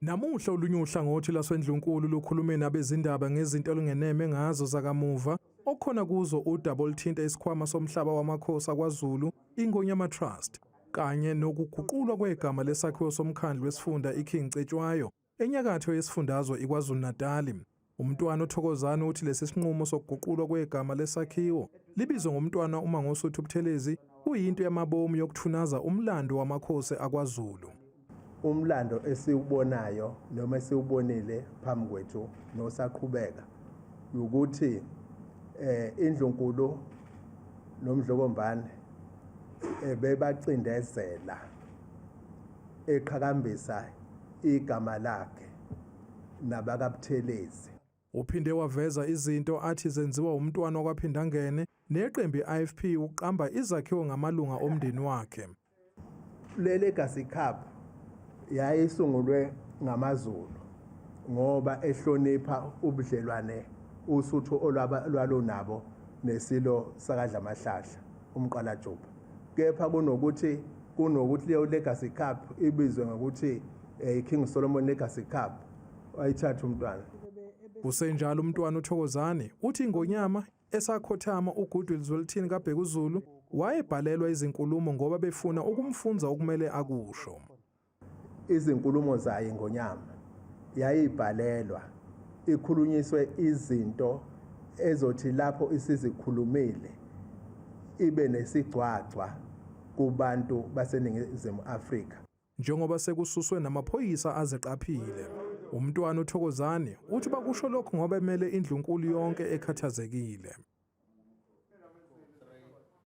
Namuhla olunye uhlangothi lasendlunkulu lukhulume nabezindaba ngezinto olungeneme ngazo zakamuva okhona kuzo udouble thinta isikhwama somhlaba wamaKhosi akwaZulu iNgonyama Trust kanye nokuguqulwa kwegama lesakhiwo somkhandlu wesifunda iKing Cetshwayo enyakatho yesifundazwe ikwaZulu Natal. Umntwana uThokozane uthi lesi sinqumo sokuguqulwa kwegama lesakhiwo libizwe ngomntwana uMangosuthu Buthelezi kuyinto yamabomu yokuthunaza umlando wamaKhosi akwaZulu. Umlando esiwubonayo noma esiwubonile phambi kwethu nosaqhubeka ukuthi indlunkulu nomdlokombane bebacindezela eqhakambisa igama lakhe nabakaButhelezi. Uphinde waveza izinto athi zenziwa umntwana okwaphinda ngene neqembu iFP uqamba izakhiwo ngamalunga omndeni wakhe. Le legacy cup yayisungulwe ngamaZulu ngoba ehlonipha ubudlelwane usuthu olwalunabo nesilo sakadlamahlahla umqalajuba. Kepha kunokuthi leyo legacy cup ibizwe ngokuthi King Solomon Legacy Cup ayithatha umntwana. Kusenjalo umntwana uThokozane uthi Ngonyama esakhothama uGoodwill Zwelithini kaBhekuzulu wayebhalelwa izinkulumo ngoba befuna ukumfunza okumele akusho. Izinkulumo zayo Ngonyama yayibhalelwa ikhulunyiswe izinto ezothi lapho isizikhulumile ibe nesigcwagcwa kubantu baseNingizimu Afrika. Njengoba sekususwe namaphoyisa azeqaphile, umntwana uThokozane uthi bakusho lokho ngoba emele indlunkulu yonke ekhathazekile.